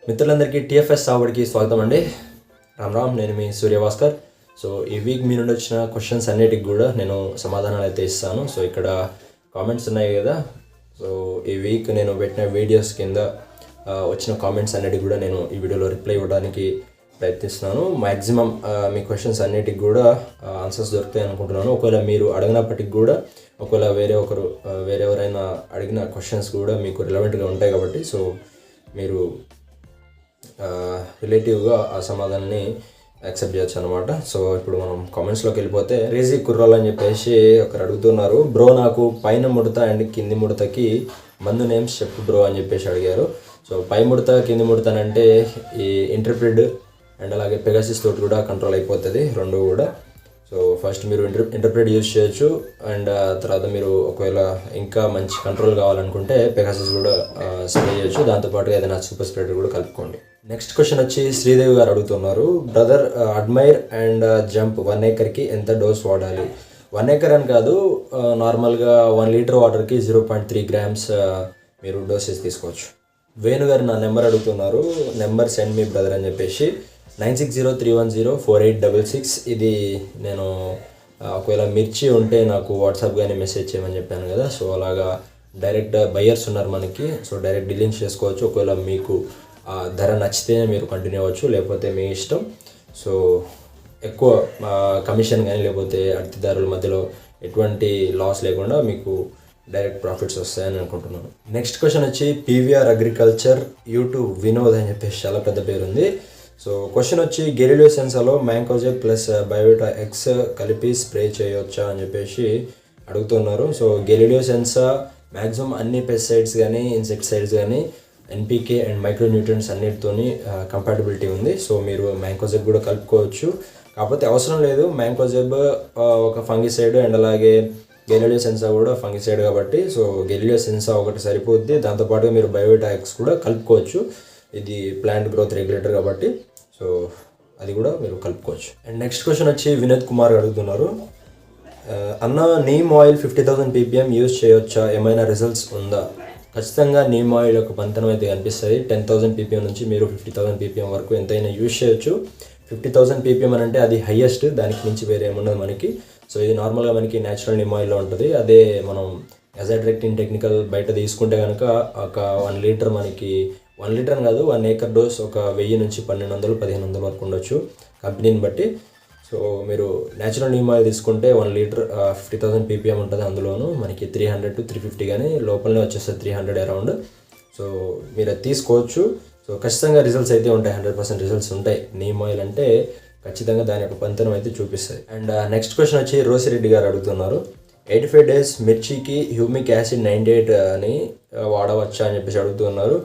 మిత్రులందరికీ TFS సాగుబడికి స్వాగతం అండి. రామ్ నేను మీ సూర్యభాస్కర్. సో ఈ వీక్ మీ నుండి వచ్చిన క్వశ్చన్స్ అన్నిటికి కూడా నేను సమాధానాలు అయితే ఇస్తాను. సో ఇక్కడ కామెంట్స్ ఉన్నాయి కదా, సో ఈ వీక్ నేను పెట్టిన వీడియోస్ కింద వచ్చిన కామెంట్స్ అన్నిటికి కూడా నేను ఈ వీడియోలో రిప్లై ఇవ్వడానికి ప్రయత్నిస్తున్నాను. మ్యాక్సిమం మీ క్వశ్చన్స్ అన్నిటికి కూడా ఆన్సర్స్ దొరుకుతాయి అనుకుంటున్నాను. ఒకవేళ మీరు అడిగినప్పటికి కూడా ఒకవేళ వేరెవరైనా అడిగిన క్వశ్చన్స్ కూడా మీకు రిలవెంట్గా ఉంటాయి కాబట్టి సో మీరు రిలేటివ్గా ఆ సమాధానాన్ని యాక్సెప్ట్ చేయొచ్చు అనమాట. సో ఇప్పుడు మనం కామెంట్స్లోకి వెళ్ళిపోతే, క్రేజీ కుర్రాలు అని చెప్పేసి ఒకరు అడుగుతున్నారు, బ్రో నాకు పైన ముడత అండ్ కింది ముడతకి మందు నేమ్స్ చెప్పు బ్రో అని చెప్పేసి అడిగారు. సో పై ముడత కింది ముడత అంటే ఈ ఇంటర్ప్రిడ్ అండ్ అలాగే పెగాసిస్ తోటి కూడా కంట్రోల్ అయిపోతుంది రెండు కూడా. సో ఫస్ట్ మీరు ఇంటర్ప్రిట్ యూజ్ చేయొచ్చు అండ్ తర్వాత మీరు ఒకవేళ ఇంకా మంచి కంట్రోల్ కావాలనుకుంటే పెగాసిస్ కూడా స్ప్రే చేయొచ్చు. దాంతోపాటుగా ఏదైనా సూపర్ స్ప్రెడర్ కూడా కలుపుకోండి. నెక్స్ట్ క్వశ్చన్ వచ్చి శ్రీదేవి గారు అడుగుతున్నారు, బ్రదర్ అడ్మైర్ అండ్ జంప్ 1 acreకి ఎంత డోస్ వాడాలి? 1 acre అని కాదు, నార్మల్గా 1 లీటర్ వాటర్కి 0.3 grams మీరు డోసెస్ తీసుకోవచ్చు. వేణు గారు నా నెంబర్ అడుగుతున్నారు, నెంబర్ సెండ్ మీ బ్రదర్ అని చెప్పేసి 9603104866. ఇది నేను ఒకవేళ మిర్చి ఉంటే నాకు వాట్సాప్ కానీ మెసేజ్ చేయమని చెప్పాను కదా, సో అలాగా డైరెక్ట్ బయర్స్ ఉన్నారు మనకి, సో డైరెక్ట్ డీలింగ్ చేసుకోవచ్చు. ఒకవేళ మీకు ధర నచ్చితే మీరు కంటిన్యూ అవ్వచ్చు, లేకపోతే మీ ఇష్టం. సో ఎక్కువ కమిషన్ కానీ లేకపోతే అతిదారుల మధ్యలో ఎటువంటి లాస్ లేకుండా మీకు డైరెక్ట్ ప్రాఫిట్స్ వస్తాయని అనుకుంటున్నాను. నెక్స్ట్ క్వశ్చన్ వచ్చి PVR అగ్రికల్చర్ యూట్యూబ్ వినోద్ అని చెప్పేసి చాలా పెద్ద పేరు ఉంది. సో క్వశ్చన్ వచ్చి గెరిలియో సెన్సాలో మ్యాంకోజెబ్ ప్లస్ బయోటా ఎక్స్ కలిపి స్ప్రే చేయవచ్చా అని చెప్పేసి అడుగుతున్నారు. సో గెరిలియో సెన్సా మ్యాక్సిమం అన్ని పెస్టిసైడ్స్ కానీ ఇన్సెక్టిసైడ్స్ కానీ NPK అండ్ మైక్రోన్యూట్రియన్స్ అన్నిటితోని కంపాటబిలిటీ ఉంది. సో మీరు మ్యాంకోజెబ్ కూడా కలుపుకోవచ్చు, కాకపోతే అవసరం లేదు. మ్యాంకోజెబ్ ఒక ఫంగిసైడ్ అండ్ అలాగే గెరిలియో సెన్సా కూడా ఫంగిసైడ్ కాబట్టి సో గెరిలియో సెన్సా ఒకటి సరిపోద్ది. దాంతోపాటుగా మీరు బయోటా ఎక్స్ కూడా కలుపుకోవచ్చు, ఇది ప్లాంట్ గ్రోత్ రెగ్యులేటర్ కాబట్టి సో అది కూడా మీరు కలుపుకోవచ్చు. అండ్ నెక్స్ట్ క్వశ్చన్ వచ్చి వినోద్ కుమార్ అడుగుతున్నారు, అన్న నీమ్ ఆయిల్ 50,000 ppm యూజ్ చేయొచ్చా, ఏమైనా రిజల్ట్స్ ఉందా? ఖచ్చితంగా నీమ్ ఆయిల్ యొక్క పంతనం అయితే కనిపిస్తుంది. 10,000 ppm నుంచి మీరు 50,000 ppm వరకు ఎంతైనా యూజ్ చేయొచ్చు. 50,000 ppm అని అంటే అది హైయెస్ట్, దానికి మించి వేరే ఏముండదు మనకి. సో ఇది నార్మల్గా మనకి న్యాచురల్ నీమ్ ఆయిల్లో ఉంటుంది. అదే మనం అజాడ్రెక్టిన్ టెక్నికల్ బయట తీసుకుంటే కనుక ఒక 1 లీటర్ మనకి 1 లీటర్ అని కాదు 1 acre డోస్ ఒక 1000 నుంచి 1200-1500 వరకు ఉండొచ్చు కంపెనీని బట్టి. సో మీరు న్యాచురల్ నీమ్ ఆయిల్ తీసుకుంటే 1 లీటర్ 50,000 ppm ఉంటుంది. అందులోనూ మనకి 300 to 350 కానీ లోపలనే వచ్చేస్తుంది 300 అరౌండ్. సో మీరు అది తీసుకోవచ్చు. సో ఖచ్చితంగా రిజల్ట్స్ అయితే ఉంటాయి, 100% రిజల్ట్స్ ఉంటాయి. నీమ్ ఆయిల్ అంటే ఖచ్చితంగా దాని యొక్క పంతనం అయితే చూపిస్తుంది. అండ్ నెక్స్ట్ క్వశ్చన్ వచ్చి రోసిరెడ్డి గారు అడుగుతున్నారు, 85 days మిర్చికి హ్యూమిక్ యాసిడ్ 98 అని వాడవచ్చా అని చెప్పేసి అడుగుతున్నారు.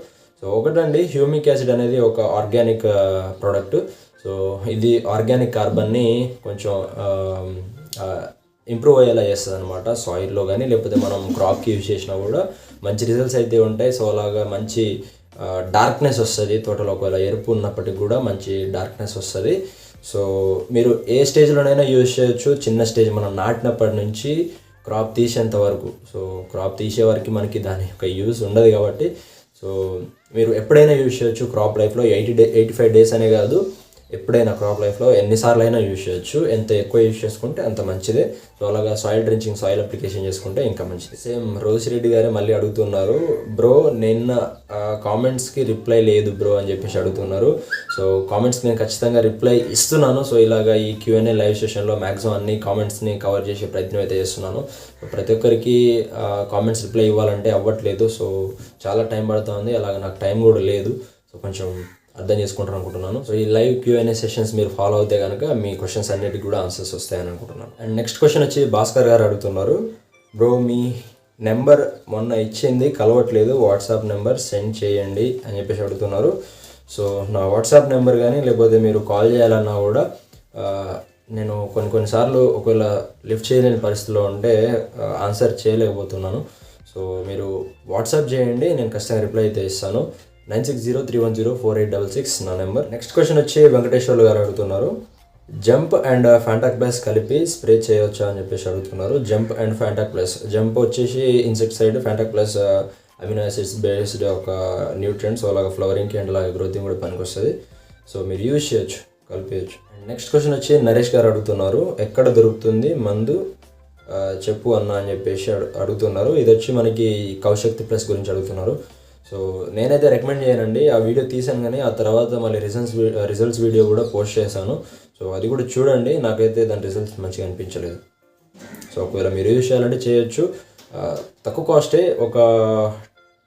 సో ఒకటండి, హ్యూమిక్ యాసిడ్ అనేది ఒక ఆర్గానిక్ ప్రోడక్ట్. సో ఇది ఆర్గానిక్ కార్బన్ని కొంచెం ఇంప్రూవ్ అయ్యేలా చేస్తుంది అనమాట. సాయిల్లో కానీ లేకపోతే మనం క్రాప్కి యూజ్ చేసినా కూడా మంచి రిజల్ట్స్ అయితే ఉంటాయి. సో అలాగా మంచి డార్క్నెస్ వస్తుంది తోటలో, ఒకవేళ ఎరుపు ఉన్నప్పటికి కూడా మంచి డార్క్నెస్ వస్తుంది. సో మీరు ఏ స్టేజ్లోనైనా యూజ్ చేయొచ్చు. చిన్న స్టేజ్ మనం నాటినప్పటి నుంచి క్రాప్ తీసేంత వరకు, సో క్రాప్ తీసే వరకు మనకి దాని యొక్క యూజ్ ఉండదు కాబట్టి సో మీరు ఎప్పుడైనా యూజ్ చేయొచ్చు. క్రాప్ లైఫ్లో 85 days అనే కాదు, ఎప్పుడైనా క్రాప్ లైఫ్లో ఎన్నిసార్లు అయినా యూజ్ చేయొచ్చు. ఎంత ఎక్కువ యూజ్ చేసుకుంటే అంత మంచిదే. సో అలాగా సాయిల్ డ్రించింగ్, సాయిల్ అప్లికేషన్ చేసుకుంటే ఇంకా మంచిది. సేమ్ రోసిరెడ్డి గారే మళ్ళీ అడుగుతున్నారు, బ్రో నిన్న కామెంట్స్కి రిప్లై లేదు బ్రో అని చెప్పేసి అడుగుతున్నారు. సో కామెంట్స్కి నేను ఖచ్చితంగా రిప్లై ఇస్తున్నాను. సో ఇలాగా ఈ Q&A లైవ్ సెషన్లో మ్యాక్సిమం అన్ని కామెంట్స్ని కవర్ చేసే ప్రయత్నం అయితే చేస్తున్నాను. ప్రతి ఒక్కరికి కామెంట్స్ రిప్లై ఇవ్వాలంటే అవ్వట్లేదు. సో చాలా టైం పడుతుంది, అలాగే నాకు టైం కూడా లేదు. సో కొంచెం అర్థం చేసుకుంటాను అనుకుంటున్నాను. సో ఈ లైవ్ Q&A సెషన్స్ మీరు ఫాలో అవుతే కనుక మీ క్వశ్చన్స్ అన్నిటికి కూడా ఆన్సర్స్ వస్తాయని అనుకుంటున్నాను. అండ్ నెక్స్ట్ క్వశ్చన్ వచ్చి భాస్కర్ గారు అడుగుతున్నారు, బ్రో మీ నెంబర్ మొన్న ఇచ్చింది కలవట్లేదు, వాట్సాప్ నెంబర్ సెండ్ చేయండి అని చెప్పేసి అడుగుతున్నారు. సో నా వాట్సాప్ నెంబర్ కానీ లేకపోతే మీరు కాల్ చేయాలన్నా కూడా నేను కొన్నిసార్లు ఒకవేళ లిఫ్ట్ చేయలేని పరిస్థితిలో ఉంటే ఆన్సర్ చేయలేకపోతున్నాను. సో మీరు వాట్సాప్ చేయండి, నేను ఖచ్చితంగా రిప్లై అయితే ఇస్తాను. 9603104866 నా నెంబర్. నెక్స్ట్ క్వశ్చన్ వచ్చి వెంకటేశ్వర్లు గారు అడుగుతున్నారు, జంప్ అండ్ ఫ్యాంటాక్ ప్లస్ కలిపి స్ప్రే చేయవచ్చా అని చెప్పేసి అడుగుతున్నారు. Jump and Fantac plus, jump వచ్చేసి insecticide, Fantac plus amino acids based ఒక న్యూట్రియంట్స్, అలాగా ఫ్లవరింగ్కి అండ్ అలాగే గ్రోతింగ్ కూడా పనికొస్తుంది. సో మీరు యూజ్ చేయొచ్చు, కలిపేయచ్చు. నెక్స్ట్ క్వశ్చన్ వచ్చి నరేష్ గారు అడుగుతున్నారు, ఎక్కడ దొరుకుతుంది మందు చెప్పు అన్న అని చెప్పేసి అడుగుతున్నారు. ఇది వచ్చి మనకి కౌశక్తి ప్లస్ గురించి అడుగుతున్నారు. సో నేనైతే రికమెండ్ చేయనండి. ఆ వీడియో తీసాను కానీ ఆ తర్వాత మళ్ళీ రిజల్ట్స్ వీడియో కూడా పోస్ట్ చేశాను. సో అది కూడా చూడండి. నాకైతే దాని రిజల్ట్స్ మంచిగా అనిపించలేదు. సో ఒకవేళ మీరు యూజ్ చేయాలంటే చేయొచ్చు. తక్కువ కాస్టే, ఒక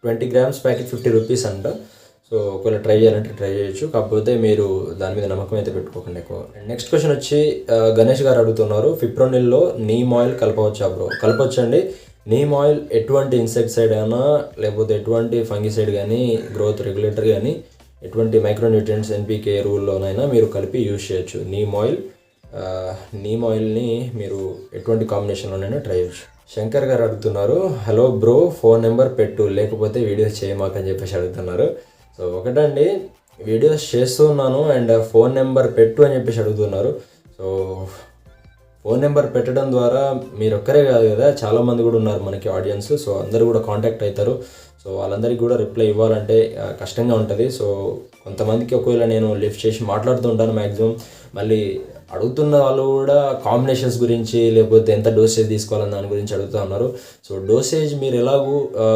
20 grams ప్యాకెట్ 50 రూపీస్ అంట. సో ఒకవేళ ట్రై చేయాలంటే ట్రై చేయొచ్చు. కాకపోతే మీరు దాని మీద నమ్మకం అయితే పెట్టుకోకండి ఎక్కువ. నెక్స్ట్ క్వశ్చన్ వచ్చి గణేష్ గారు అడుగుతున్నారు, ఫిప్రోనిల్లో నీమ్ ఆయిల్ కలపవచ్చా బ్రో? కలపవచ్చండి. నీమ్ ఆయిల్ ఎటువంటి ఇన్సెక్టిసైడ్ అయినా, లేకపోతే ఎటువంటి ఫంగిసైడ్ కానీ, గ్రోత్ రెగ్యులేటర్ కానీ, ఎటువంటి మైక్రోన్యూట్రియంట్స్ ఎన్పీకే ఎరువుల్లోనైనా మీరు కలిపి యూజ్ చేయొచ్చు. నీమ్ ఆయిల్ని మీరు ఎటువంటి కాంబినేషన్లోనైనా ట్రై చేయొచ్చు. శంకర్ గారు అడుగుతున్నారు, హలో బ్రో, ఫోన్ నెంబర్ పెట్టు లేకపోతే వీడియోస్ చేయమాకని చెప్పేసి అడుగుతున్నారు. సో ఒకటండి, వీడియోస్ చేస్తున్నాను అండ్ ఫోన్ నెంబర్ పెట్టు అని చెప్పేసి అడుగుతున్నారు. సో ఫోన్ నెంబర్ పెట్టడం ద్వారా మీరు ఒక్కరే కాదు కదా, చాలామంది కూడా ఉన్నారు మనకి ఆడియన్స్. సో అందరూ కూడా కాంటాక్ట్ అవుతారు. సో వాళ్ళందరికీ కూడా రిప్లై ఇవ్వాలంటే కష్టంగా ఉంటుంది. సో కొంతమందికి ఒకవేళ నేను లిఫ్ట్ చేసి మాట్లాడుతూ ఉంటాను మ్యాక్సిమం. మళ్ళీ అడుగుతున్న వాళ్ళు కూడా కాంబినేషన్స్ గురించి, లేకపోతే ఎంత డోసేజ్ తీసుకోవాలని దాని గురించి అడుగుతూ ఉన్నారు. సో డోసేజ్ మీరు ఎలాగూ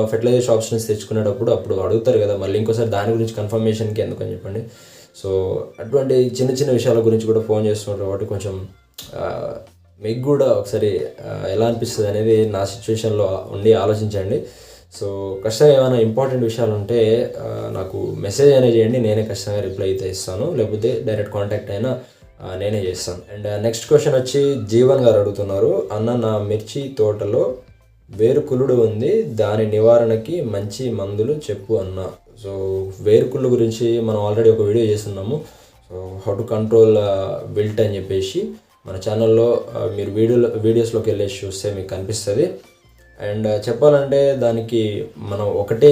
ఫెర్టిలైజర్ షాప్స్ నుంచి తెచ్చుకునేటప్పుడు అప్పుడు అడుగుతారు కదా, మళ్ళీ ఇంకోసారి దాని గురించి కన్ఫర్మేషన్కి ఎందుకని చెప్పండి. సో అటువంటి చిన్న చిన్న విషయాల గురించి కూడా ఫోన్ చేస్తున్నారు కాబట్టి కొంచెం మీకు కూడా ఒకసారి ఎలా అనిపిస్తుంది అనేది నా సిచ్యువేషన్లో ఉండి ఆలోచించండి. సో ఖచ్చితంగా ఏమైనా ఇంపార్టెంట్ విషయాలు ఉంటే నాకు మెసేజ్ అనేది చేయండి, నేనే ఖచ్చితంగా రిప్లై అయితే ఇస్తాను. లేకపోతే డైరెక్ట్ కాంటాక్ట్ అయినా నేనే చేస్తాను. అండ్ నెక్స్ట్ క్వశ్చన్ వచ్చి జీవన్ గారు అడుగుతున్నారు, అన్న నా మిర్చి తోటలో వేరుకుళ్ళు ఉంది, దాని నివారణకి మంచి మందులు చెప్పు అన్న. సో వేరుకుళ్ళు గురించి మనం ఆల్రెడీ ఒక వీడియో చేస్తున్నాము. So how to control wilt అని చెప్పేసి మన ఛానల్లో మీరు వీడియోస్లోకి వెళ్ళేసి చూస్తే మీకు కనిపిస్తుంది. అండ్ చెప్పాలంటే దానికి మనం ఒకటే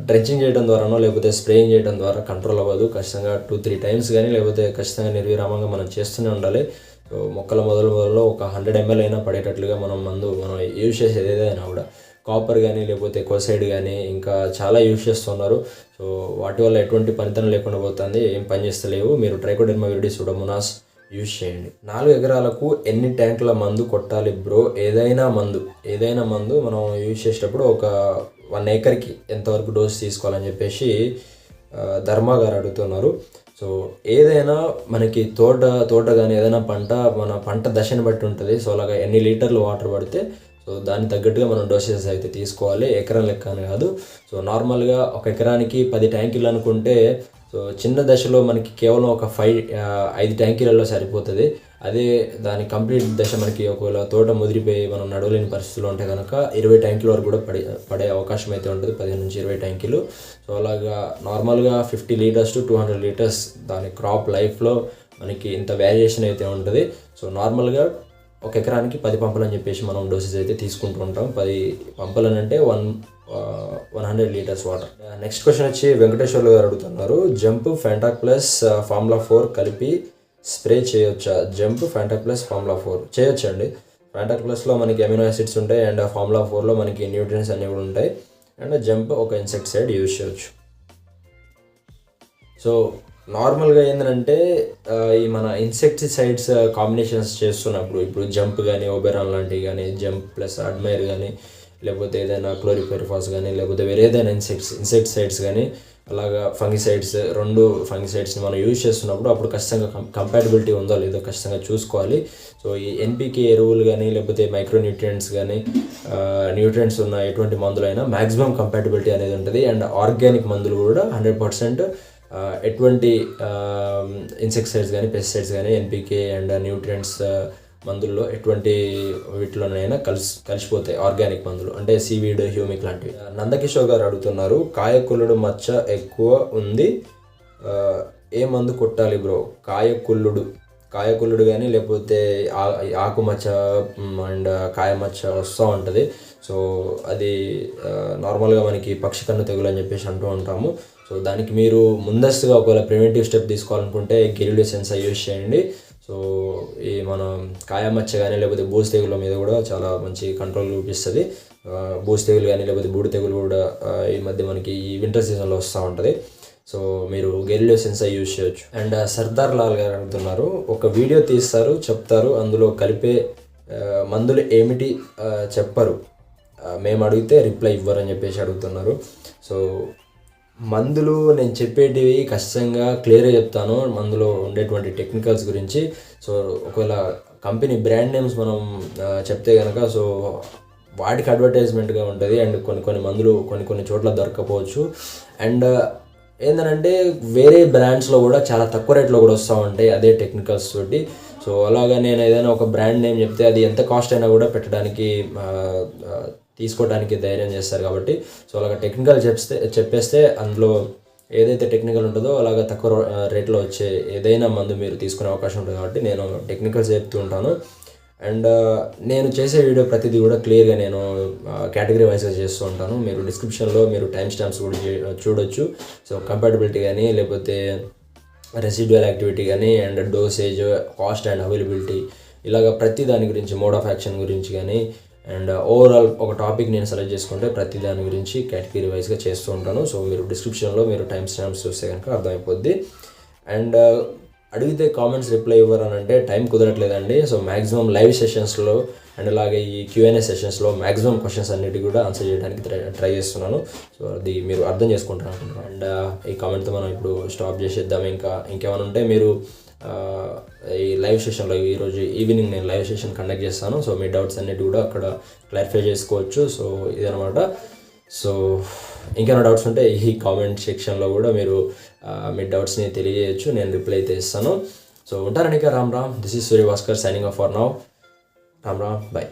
డ్రెంచింగ్ చేయడం ద్వారానో లేకపోతే స్ప్రేయింగ్ చేయడం ద్వారా కంట్రోల్ అవ్వదు. ఖచ్చితంగా 2-3 times కానీ, లేకపోతే ఖచ్చితంగా నిర్విరామంగా మనం చేస్తూనే ఉండాలి. సో మొక్కల మొదలలో ఒక 100 ml అయినా పడేటట్లుగా మనం యూజ్ చేసేది ఏదైనా కూడా, కాపర్ కానీ లేకపోతే కోసైడ్ కానీ ఇంకా చాలా యూజ్ చేస్తున్నారు. సో వాటి వల్ల ఎటువంటి పనితనం లేకుండా పోతుంది, ఏం పని చేస్తలేవు. మీరు ట్రైకోడెర్మా విరిడి సూడోమోనాస్ యూజ్ చేయండి. 4 ఎకరాలకు ఎన్ని ట్యాంకుల మందు కొట్టాలి బ్రో? ఏదైనా మందు మనం యూజ్ చేసేటప్పుడు ఒక 1 acreకి ఎంతవరకు డోస్ తీసుకోవాలని చెప్పేసి ధర్మ గారు అడుగుతున్నారు. సో ఏదైనా మనకి తోట కానీ ఏదైనా మన పంట దశని బట్టి ఉంటుంది. సో అలాగా ఎన్ని లీటర్లు వాటర్ పడితే సో దానికి తగ్గట్టుగా మనం డోసెస్ అయితే తీసుకోవాలి, ఎకరం లెక్క అని కాదు. సో నార్మల్గా ఒక ఎకరానికి 10 ట్యాంకులు అనుకుంటే, సో చిన్న దశలో మనకి కేవలం ఒక 5 ట్యాంకీలలో సరిపోతుంది. అదే దాని కంప్లీట్ దశ మనకి ఒకవేళ తోట ముదిరిపోయి మనం నడవలేని పరిస్థితుల్లో ఉంటే కనుక 20 ట్యాంకుల వరకు కూడా పడే అవకాశం అయితే ఉంటుంది, 15 నుంచి 20 ట్యాంకులు. సో అలాగా నార్మల్గా 50 లీటర్స్ to 200 లీటర్స్ దాని క్రాప్ లైఫ్లో మనకి ఇంత వేరియేషన్ అయితే ఉంటుంది. సో నార్మల్గా ఒక ఎకరానికి 10 పంపలు అని చెప్పేసి మనం డోసెస్ అయితే తీసుకుంటూ ఉంటాం. 10 పంపలు అని అంటే 100 లీటర్స్ వాటర్. నెక్స్ట్ క్వశ్చన్ వచ్చి వెంకటేశ్వర్లు గారు అడుగుతున్నారు, జంప్ ఫ్యాంటాక్ ప్లస్ ఫార్ములా 4 కలిపి స్ప్రే చేయొచ్చా? జంప్ ఫ్యాంటాక్ ప్లస్ ఫార్ములా 4 చేయొచ్చండి. ఫ్యాంటాక్ ప్లస్లో మనకి అమినో యాసిడ్స్ ఉంటాయి అండ్ ఫార్ములా 4లో మనకి న్యూట్రియంట్స్ అన్నీ కూడా ఉంటాయి. అండ్ జంప్ ఒక ఇన్సెక్టిసైడ్ యూజ్ చేయొచ్చు. సో నార్మల్గా ఏంటంటే ఈ మన ఇన్సెక్టిసైడ్స్ కాంబినేషన్స్ చేస్తున్నప్పుడు ఇప్పుడు జంప్ కానీ, ఓబెరాన్ లాంటివి కానీ, జంప్ ప్లస్ అడ్మైర్ కానీ, లేకపోతే ఏదైనా క్లోరిపెరిఫాస్ కానీ, లేకపోతే వేరే ఏదైనా ఇన్సెక్టిసైడ్స్ కానీ, అలాగా రెండు ఫంగిసైడ్స్ని మనం యూజ్ చేస్తున్నప్పుడు అప్పుడు ఖచ్చితంగా కంపాటిబిలిటీ ఉందో లేదో ఖచ్చితంగా చూసుకోవాలి. సో ఈ ఎన్పీకే ఎరువులు కానీ, లేకపోతే మైక్రోన్యూట్రియంట్స్ కానీ, న్యూట్రియంట్స్ ఉన్న ఎటువంటి మందులైనా మ్యాక్సిమం కంపాటిబిలిటీ అనేది ఉంటుంది. అండ్ ఆర్గానిక్ మందులు కూడా 100% ఎటువంటి ఇన్సెక్టిసైడ్స్ కానీ, పెస్టిసైడ్స్ కానీ, ఎన్పీకే అండ్ న్యూట్రియంట్స్ మందుల్లో ఎటువంటి వీటిలోనైనా కలిసిపోతాయి ఆర్గానిక్ మందులు, అంటే సీవీడ్, హ్యూమిక్ లాంటివి. నందకిషోర్ గారు అడుగుతున్నారు, కాయకుళ్ళుడు మచ్చ ఎక్కువ ఉంది, ఏ మందు కొట్టాలి బ్రో? కాయకుళ్ళుడు కానీ లేకపోతే ఆకుమచ్చ అండ్ కాయమచ్చ వస్తూ ఉంటుంది. సో అది నార్మల్గా మనకి పక్షి కన్ను తెగులు అని చెప్పేసి అంటూ ఉంటాము. సో దానికి మీరు ముందస్తుగా ఒకవేళ ప్రివెంటివ్ స్టెప్ తీసుకోవాలనుకుంటే గిరిడి సెన్సర్ యూజ్ చేయండి. సో ఈ మన కాయమచ్చ కానీ లేకపోతే బూజు తెగుల మీద కూడా చాలా మంచి కంట్రోల్ చూపిస్తుంది. బూజు తెగులు కానీ లేకపోతే బూడి తెగులు కూడా ఈ మధ్య మనకి ఈ వింటర్ సీజన్లో వస్తూ ఉంటుంది. సో మీరు గెరిలియో సెన్సార్ యూజ్ చేయొచ్చు. అండ్ సర్దార్ లాల్ గారు అడుగుతున్నారు, ఒక వీడియో తీస్తారు చెప్తారు, అందులో కలిపే మందులు ఏమిటి చెప్పరు, మేము అడిగితే రిప్లై ఇవ్వరు అని చెప్పేసి అడుగుతున్నారు. సో మందులు నేను చెప్పేటివి ఖచ్చితంగా క్లియర్గా చెప్తాను, మందులో ఉండేటువంటి టెక్నికల్స్ గురించి. సో ఒకవేళ కంపెనీ బ్రాండ్ నేమ్స్ మనం చెప్తే కనుక సో వాటికి అడ్వర్టైజ్మెంట్గా ఉంటుంది. అండ్ కొన్ని మందులు కొన్ని చోట్ల దొరకపోవచ్చు. అండ్ ఏంటంటే వేరే బ్రాండ్స్లో కూడా చాలా తక్కువ రేట్లో కూడా వస్తూ ఉంటాయి అదే టెక్నికల్స్ తోటి. సో అలాగా నేను ఏదైనా ఒక బ్రాండ్ నేమ్ చెప్తే అది ఎంత కాస్ట్ అయినా కూడా పెట్టడానికి తీసుకోవడానికి ధైర్యం చేస్తారు కాబట్టి సో అలాగ టెక్నికల్ చెప్పేస్తే అందులో ఏదైతే టెక్నికల్ ఉంటుందో అలాగ తక్కువ రేట్లో వచ్చే ఏదైనా మందు మీరు తీసుకునే అవకాశం ఉంటుంది కాబట్టి నేను టెక్నికల్స్ చెప్తూ ఉంటాను. అండ్ నేను చేసే వీడియో ప్రతిదీ కూడా క్లియర్గా నేను కేటగిరీ వైజ్గా చేస్తూ ఉంటాను. మీరు డిస్క్రిప్షన్లో మీరు టైం స్టాంప్స్ కూడా చూడొచ్చు. సో కంపాటబిలిటీ కానీ లేకపోతే రెసిడ్యువల్ యాక్టివిటీ కానీ and dosage, cost and availability, ఇలాగ ప్రతి దాని గురించి, మోడ్ ఆఫ్ యాక్షన్ గురించి కానీ అండ్ ఓవరాల్ ఒక టాపిక్ నేను సెలెక్ట్ చేసుకుంటే ప్రతి దాని గురించి కేటగిరీ వైజ్గా చేస్తూ ఉంటాను. సో మీరు డిస్క్రిప్షన్లో మీరు టైం స్టాంప్స్ చూస్తే కనుక అర్థమైపోద్ది. అండ్ అడిగితే కామెంట్స్ రిప్లై ఇవ్వరు అని అంటే టైం కుదరట్లేదండి. సో మ్యాక్సిమం లైవ్ సెషన్స్లో అండ్ అలాగే ఈ Q&A సెషన్స్లో మ్యాక్సిమం క్వశ్చన్స్ అన్నిటి కూడా ఆన్సర్ చేయడానికి ట్రై చేస్తున్నాను. సో అది మీరు అర్థం చేసుకుంటాను. అండ్ ఈ కామెంట్తో మనం ఇప్పుడు స్టాప్ చేసేద్దాం. ఇంకేమైనా ఉంటే మీరు ఈ లైవ్ సెషన్లో ఈరోజు ఈవినింగ్ నేను లైవ్ సెషన్ కండక్ట్ చేస్తాను. సో మీ డౌట్స్ అన్నిటి కూడా అక్కడ క్లారిఫై చేసుకోవచ్చు. సో ఇదనమాట. సో ఇంకేమైనా డౌట్స్ ఉంటే ఈ కామెంట్ సెక్షన్లో కూడా మీరు మీ డౌట్స్ని తెలియజేయచ్చు, నేను రిప్లై అయితే ఇస్తాను. సో ఉంటారనిక Ram. This is Suryabhaskar signing off for now. Ram, by.